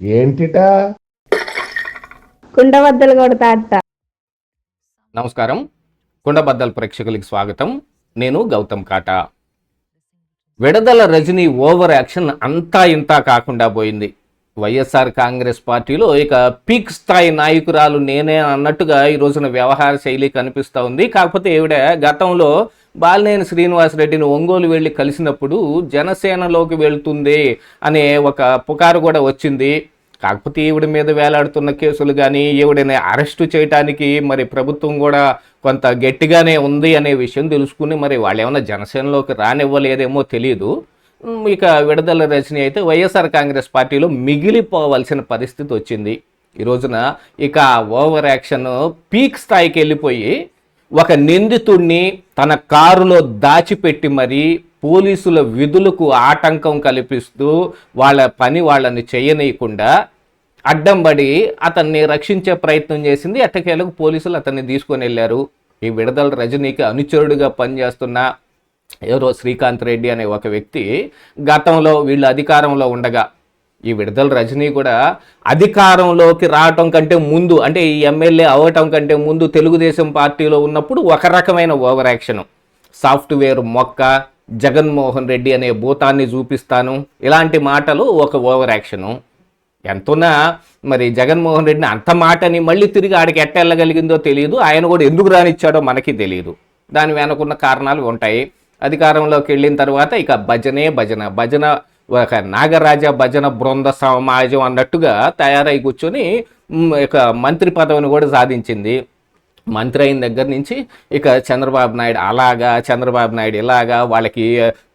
ఏంటిటా కుండబద్దలు కొడతా అత్త. నమస్కారం, కుండబద్దల ప్రేక్షకులకి స్వాగతం. నేను గౌతమ్ కాటా. విడదల రజనీ ఓవర్ యాక్షన్ అంతా ఇంతా కాకుండా పోయింది. వైఎస్ఆర్ కాంగ్రెస్ పార్టీలో ఇక పీక్ స్థాయి నాయకురాలు నేనే అన్నట్టుగా ఈ రోజున వ్యవహార శైలి కనిపిస్తూ ఉంది. కాకపోతే ఈవిడ గతంలో బాలినేని శ్రీనివాసరెడ్డిని ఒంగోలు వెళ్ళి కలిసినప్పుడు జనసేనలోకి వెళ్తుంది అనే ఒక పుకారు కూడా వచ్చింది. కాకపోతే ఈవిడ మీద వేలాడుతున్న కేసులు కానీ ఈవిడని అరెస్టు చేయడానికి మరి ప్రభుత్వం కూడా కొంత గట్టిగానే ఉంది అనే విషయం తెలుసుకుని మరి వాళ్ళు ఏమైనా జనసేనలోకి రానివ్వలేదేమో తెలియదు. ఇక విడదల రజనీ అయితే వైఎస్ఆర్ కాంగ్రెస్ పార్టీలో మిగిలిపోవాల్సిన పరిస్థితి వచ్చింది. ఈ రోజున ఇక ఓవర్ యాక్షన్ పీక్ స్థాయికి వెళ్ళిపోయి ఒక నిందితుడిని తన కారులో దాచిపెట్టి మరీ పోలీసుల విధులకు ఆటంకం కల్పిస్తూ వాళ్ళ పని వాళ్ళని చేయనీయకుండా అడ్డం పడి అతన్ని రక్షించే ప్రయత్నం చేసింది. ఎట్టకేలకు పోలీసులు అతన్ని తీసుకొని వెళ్ళారు. ఈ విడదల రజనీకి అనుచరుడిగా పనిచేస్తున్న ఎవరో శ్రీకాంత్ రెడ్డి అనే ఒక వ్యక్తి గతంలో వీళ్ళు అధికారంలో ఉండగా ఈ విడదల రజనీ కూడా అధికారంలోకి రావటం కంటే ముందు, అంటే ఈ ఎమ్మెల్యే అవ్వటం కంటే ముందు తెలుగుదేశం పార్టీలో ఉన్నప్పుడు ఒక రకమైన ఓవర్ యాక్షన్, సాఫ్ట్వేర్ మొక్క, జగన్మోహన్ రెడ్డి అనే భూతాన్ని చూపిస్తాను, ఇలాంటి మాటలు ఒక ఓవర్ యాక్షను. ఎంతున్నా మరి జగన్మోహన్ రెడ్డిని అంత మాటని మళ్ళీ తిరిగి ఆడికి ఎట్టెళ్ళగలిగిందో తెలియదు. ఆయన కూడా ఎందుకు రానిచ్చాడో మనకి తెలియదు. దాని వెనకున్న కారణాలు ఉంటాయి. అధికారంలోకి వెళ్ళిన తర్వాత ఇక భజన ఒక నాగరాజ భజన బృంద సమాజం అన్నట్టుగా తయారై కూర్చొని ఇక మంత్రి పదవిని కూడా సాధించింది. మంత్రి అయిన దగ్గర నుంచి ఇక చంద్రబాబు నాయుడు ఇలాగా వాళ్ళకి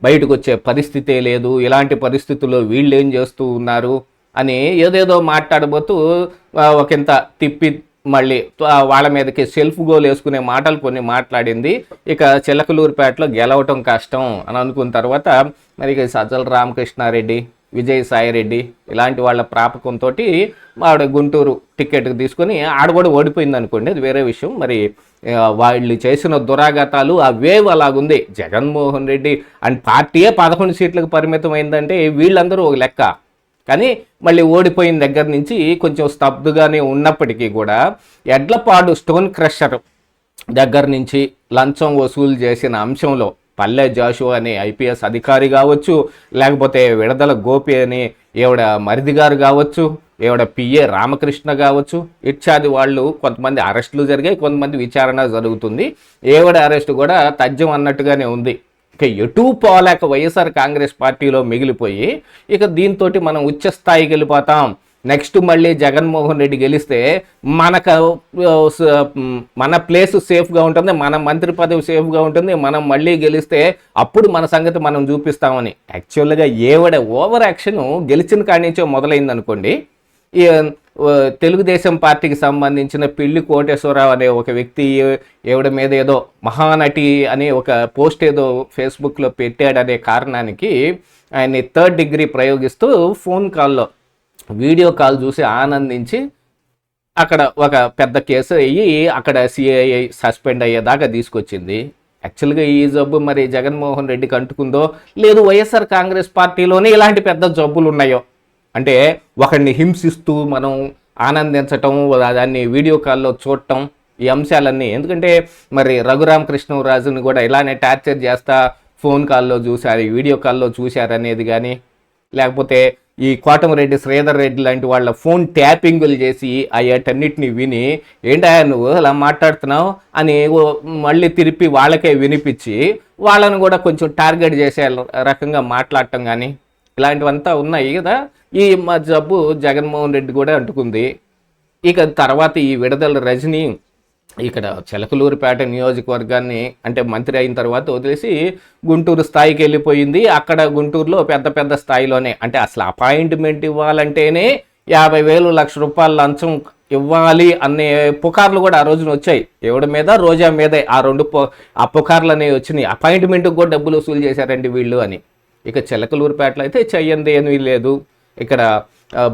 బయటకు వచ్చే పరిస్థితే లేదు, ఇలాంటి పరిస్థితుల్లో వీళ్ళు ఏం చేస్తూ ఉన్నారు అని ఏదేదో మాట్లాడబోతూ ఒకంత తిప్పి మళ్ళీ వాళ్ళ మీదకి సెల్ఫ్ గోల్ వేసుకునే మాటలు కొన్ని మాట్లాడింది. ఇక చిలకలూరుపేటలో గెలవటం కష్టం అని అనుకున్న తర్వాత మరి ఇక సజ్జల రామకృష్ణారెడ్డి, విజయసాయిరెడ్డి ఇలాంటి వాళ్ళ ప్రాపకంతో ఆవిడ గుంటూరు టికెట్ తీసుకొని ఆడ కూడా ఓడిపోయింది అనుకోండి, అది వేరే విషయం. మరి వాళ్ళు చేసిన దురాఘాతాలు ఆ వేవ్ అలాగుంది. జగన్మోహన్ రెడ్డి అండ్ పార్టీయే 11 సీట్లకు పరిమితం అయిందంటే వీళ్ళందరూ ఒక లెక్క. కానీ మళ్ళీ ఓడిపోయిన దగ్గర నుంచి కొంచెం స్తబ్దుగానే ఉన్నప్పటికీ కూడా ఎడ్లపాడు స్టోన్ క్రషర్ దగ్గర నుంచి లంచం వసూలు చేసిన అంశంలో పల్లె జాషువా అనే ఐపీఎస్ అధికారి కావచ్చు, లేకపోతే విడదల గోపి అని ఈవిడ మరిది గారు కావచ్చు, ఈవిడ పిఏ రామకృష్ణ కావచ్చు, ఇత్యాది వాళ్ళు కొంతమంది అరెస్టులు జరిగాయి, కొంతమంది విచారణ జరుగుతుంది. ఈవిడ అరెస్టు కూడా తథ్యం అన్నట్టుగానే ఉంది. ఇక ఎటూ పోలేక వైఎస్ఆర్ కాంగ్రెస్ పార్టీలో మిగిలిపోయి ఇక దీంతో మనం ఉచ్చ స్థాయికి వెళ్ళిపోతాం. నెక్స్ట్ మళ్ళీ జగన్మోహన్ రెడ్డి గెలిస్తే మన ప్లేస్ సేఫ్గా ఉంటుంది, మన మంత్రి పదవి సేఫ్గా ఉంటుంది, మనం మళ్ళీ గెలిస్తే అప్పుడు మన సంగతి మనం చూపిస్తామని. యాక్చువల్గా ఏవిడ ఓవర్ యాక్షన్ గెలిచిన కాడి నుంచో మొదలైంది అనుకోండి. ఈ తెలుగుదేశం పార్టీకి సంబంధించిన పిల్లి కోటేశ్వరరావు అనే ఒక వ్యక్తి ఎవడి మీద ఏదో మహానటి అనే ఒక పోస్ట్ ఏదో ఫేస్బుక్లో పెట్టాడనే కారణానికి ఆయన్ని 3rd డిగ్రీ ప్రయోగిస్తూ ఫోన్ కాల్లో వీడియో కాల్ చూసి ఆనందించి అక్కడ ఒక పెద్ద కేసు అయ్యి అక్కడ సిఐఐ సస్పెండ్ అయ్యేదాకా తీసుకొచ్చింది. యాక్చువల్గా ఈ జబ్బు మరి జగన్మోహన్ రెడ్డికి అంటుకుందో లేదు వైఎస్ఆర్ కాంగ్రెస్ పార్టీలోనే ఇలాంటి పెద్ద జబ్బులు ఉన్నాయో, అంటే ఒకరిని హింసిస్తూ మనం ఆనందించటం, దాన్ని వీడియో కాల్లో చూడటం, ఈ అంశాలన్నీ. ఎందుకంటే మరి రఘురామకృష్ణరాజుని కూడా ఇలానే టార్చర్ చేస్తా ఫోన్ కాల్లో చూశారు, వీడియో కాల్లో చూశారనేది కానీ, లేకపోతే ఈ కోటమిరెడ్డి శ్రీధర్ రెడ్డి లాంటి వాళ్ళ ఫోన్ ట్యాపింగులు చేసి అయ్యటన్నిటిని విని ఏంటా నువ్వు అలా మాట్లాడుతున్నావు అని మళ్ళీ తిరిపి వాళ్ళకే వినిపించి వాళ్ళను కూడా కొంచెం టార్గెట్ చేసే రకంగా మాట్లాడటం కానీ ఇలాంటివంతా ఉన్నాయి కదా. ఈ జబ్బు జగన్మోహన్ రెడ్డి కూడా అంటుకుంది. ఇక తర్వాత ఈ విడదల రజనీ ఇక్కడ చిలకలూరుపేట నియోజకవర్గాన్ని అంటే మంత్రి అయిన తర్వాత వదిలేసి గుంటూరు స్థాయికి వెళ్ళిపోయింది. అక్కడ గుంటూరులో పెద్ద పెద్ద స్థాయిలోనే అంటే అసలు అపాయింట్మెంట్ ఇవ్వాలంటేనే 50,000 లక్ష రూపాయల లంచం ఇవ్వాలి అనే పుకార్లు కూడా ఆ రోజున వచ్చాయి. ఎవడి మీద రోజా మీదే ఆ పుకార్లు అనేవి వచ్చినాయి. అపాయింట్మెంట్కి కూడా డబ్బులు వసూలు చేశారండి వీళ్ళు అని. ఇక చిలకలూరుపేటలో అయితే చెయ్యంది ఏమీ లేదు. ఇక్కడ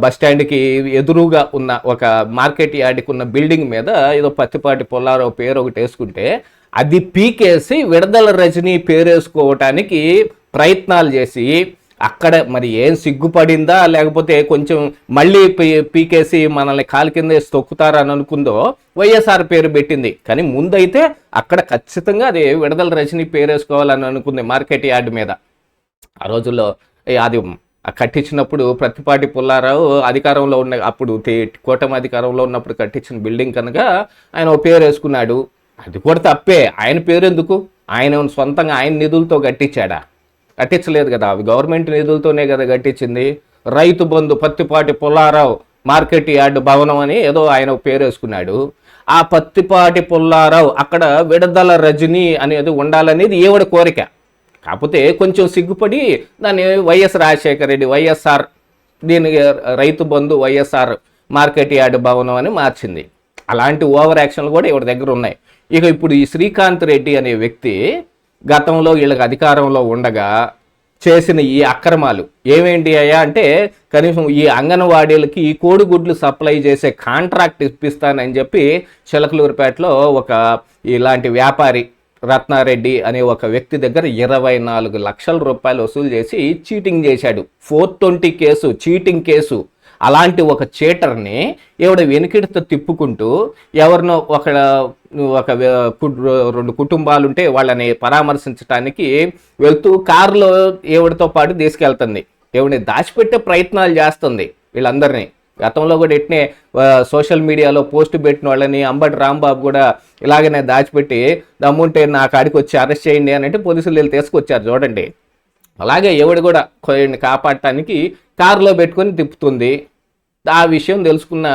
బస్టాండ్కి ఎదురుగా ఉన్న ఒక మార్కెట్ యార్డ్కి ఉన్న బిల్డింగ్ మీద ఏదో పత్తిపాటి పుల్లారావు పేరు ఒకటి వేసుకుంటే అది పీకేసి విడదల రజనీ పేరు వేసుకోవటానికి ప్రయత్నాలు చేసి అక్కడ మరి ఏం సిగ్గుపడిందా, లేకపోతే కొంచెం మళ్ళీ పీకేసి మనల్ని కాలు కింద వేసి తొక్కుతారని అనుకుందో వైఎస్ఆర్ పేరు పెట్టింది. కానీ ముందైతే అక్కడ ఖచ్చితంగా అది విడుదల రజనీ పేరు వేసుకోవాలని అనుకుంది మార్కెట్ యార్డ్ మీద. ఆ రోజుల్లో అది కట్టించినప్పుడు ప్రత్తిపాటి పుల్లారావు అధికారంలో ఉన్న, అప్పుడు కూటమి అధికారంలో ఉన్నప్పుడు కట్టించిన బిల్డింగ్ కనుక ఆయన ఓ పేరు వేసుకున్నాడు. అది కూడా తప్పే. ఆయన పేరు ఎందుకు? ఆయన సొంతంగా ఆయన నిధులతో కట్టించాడా? కట్టించలేదు కదా, అవి గవర్నమెంట్ నిధులతోనే కదా కట్టించింది. రైతు బంధు పత్తిపాటి పుల్లారావు మార్కెట్ యార్డ్ భవనం అని ఏదో ఆయన పేరు వేసుకున్నాడు. ఆ పత్తిపాటి పుల్లారావు అక్కడ విడుదల రజనీ అనేది ఉండాలనేది ఏవిడ కోరిక. కాకపోతే కొంచెం సిగ్గుపడి దాన్ని వైఎస్ రాజశేఖర రెడ్డి వైఎస్ఆర్, దీనికి రైతు బంధు వైఎస్ఆర్ మార్కెట్ యార్డ్ భవనం అని మార్చింది. అలాంటి ఓవర్ యాక్షన్లు కూడా ఇవిడ దగ్గర ఉన్నాయి. ఇక ఇప్పుడు ఈ శ్రీకాంత్ రెడ్డి అనే వ్యక్తి గతంలో వీళ్ళకి అధికారంలో ఉండగా చేసిన ఈ అక్రమాలు ఏమేంటి అయ్యా అంటే, కనీసం ఈ అంగన్వాడీలకి ఈ కోడిగుడ్లు సప్లై చేసే కాంట్రాక్ట్ ఇప్పిస్తానని చెప్పి చిలకలూరుపేటలో ఒక ఇలాంటి వ్యాపారి రత్నారెడ్డి అనే ఒక వ్యక్తి దగ్గర 24 లక్షల రూపాయలు వసూలు చేసి చీటింగ్ చేశాడు. 420 కేసు, చీటింగ్ కేసు. అలాంటి ఒక చీటర్ని ఎవడ వెనుకిడితో తిప్పుకుంటూ ఎవరినో ఒక 2 కుటుంబాలుంటే వాళ్ళని పరామర్శించడానికి వెళ్తూ కారులో ఎవడితో పాటు తీసుకెళ్తుంది. ఎవడిని దాచిపెట్టే ప్రయత్నాలు చేస్తుంది వీళ్ళందరినీ. గతంలో కూడా ఎట్నే సోషల్ మీడియాలో పోస్ట్ పెట్టిన వాళ్ళని అంబటి రాంబాబు కూడా ఇలాగనే దాచిపెట్టి దమ్ముంటే నా కాడికి వచ్చి అరెస్ట్ చేయండి అని అంటే పోలీసులు వీళ్ళు తీసుకొచ్చారు చూడండి. అలాగే ఎవడు కూడా కాపాడటానికి కారులో పెట్టుకొని తిప్పుతుంది. ఆ విషయం తెలుసుకున్న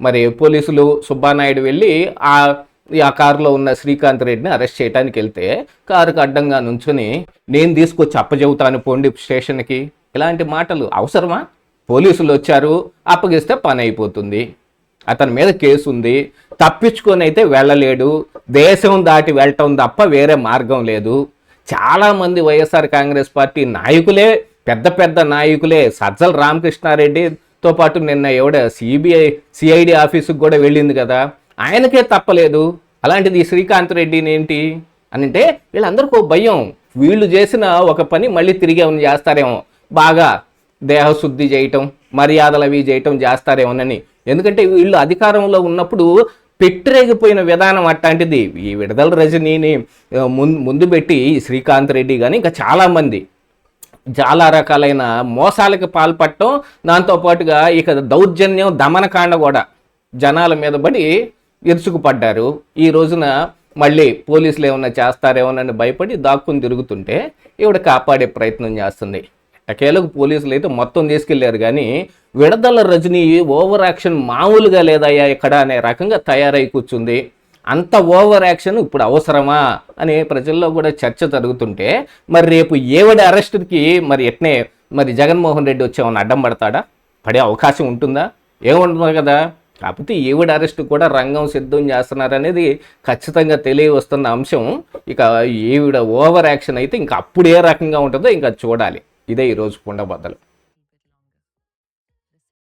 మరి పోలీసులు సుబ్బానాయుడు వెళ్ళి ఆ కారులో ఉన్న శ్రీకాంత్ రెడ్డిని అరెస్ట్ చేయడానికి వెళ్తే కారుకు అడ్డంగా నుంచుని నేను తీసుకొచ్చి అప్పచెబుతాను పోండి స్టేషన్కి. ఇలాంటి మాటలు అవసరమా? పోలీసులు వచ్చారు, అప్పగిస్తే పని అయిపోతుంది. అతని మీద కేసు ఉంది, తప్పించుకొని అయితే వెళ్ళలేడు. దేశం దాటి వెళ్ళటం తప్ప వేరే మార్గం లేదు. చాలామంది వైఎస్ఆర్ కాంగ్రెస్ పార్టీ నాయకులే, పెద్ద పెద్ద నాయకులే, సజ్జల రామకృష్ణారెడ్డితో పాటు నిన్న సిఐడి ఆఫీసుకు కూడా వెళ్ళింది కదా, ఆయనకే తప్పలేదు. అలాంటిది శ్రీకాంత్ రెడ్డిని ఏంటి అని అంటే వీళ్ళందరికీ భయం. వీళ్ళు చేసిన ఒక పని మళ్ళీ తిరిగి ఏమైనా చేస్తారేమో, బాగా దేహశుద్ధి చేయటం, మర్యాదలు అవి చేయటం చేస్తారేమోనని. ఎందుకంటే వీళ్ళు అధికారంలో ఉన్నప్పుడు పెట్టిరేగిపోయిన విధానం అట్లాంటిది. ఈ విడుదల రజనీని ముందు పెట్టి శ్రీకాంత్ రెడ్డి కానీ ఇంకా చాలామంది చాలా రకాలైన మోసాలకు పాల్పడటం, దాంతోపాటుగా ఇక దౌర్జన్యం, దమనకాండ కూడా జనాల మీద పడి ఇరుచుకుపడ్డారు. ఈ రోజున మళ్ళీ పోలీసులు ఏమన్నా చేస్తారేమోనని భయపడి దాక్కుని తిరుగుతుంటే ఈవిడ కాపాడే ప్రయత్నం చేస్తుంది. ఎట్టకేలకు పోలీసులు అయితే మొత్తం తీసుకెళ్లారు. కానీ విడుదల రజనీ ఓవర్ యాక్షన్ మామూలుగా లేదయ్యా ఇక్కడ అనే రకంగా తయారై కూర్చుంది. అంత ఓవర్ యాక్షన్ ఇప్పుడు అవసరమా అని ప్రజల్లో కూడా చర్చ జరుగుతుంటే మరి రేపు ఏవడి అరెస్టుకి మరి ఎట్నే మరి జగన్మోహన్ రెడ్డి వచ్చేమన్నా అడ్డం పడతాడా? పడే అవకాశం ఉంటుందా? ఏముంటుంది కదా. కాకపోతే ఈవిడ అరెస్ట్ కూడా రంగం సిద్ధం చేస్తున్నారనేది ఖచ్చితంగా తెలియవస్తున్న అంశం. ఇక ఈవిడ ఓవర్ యాక్షన్ అయితే ఇంకా అప్పుడు ఏ రకంగా ఉంటుందో ఇంకా చూడాలి. ఇదే ఈరోజు కుండబద్దలు.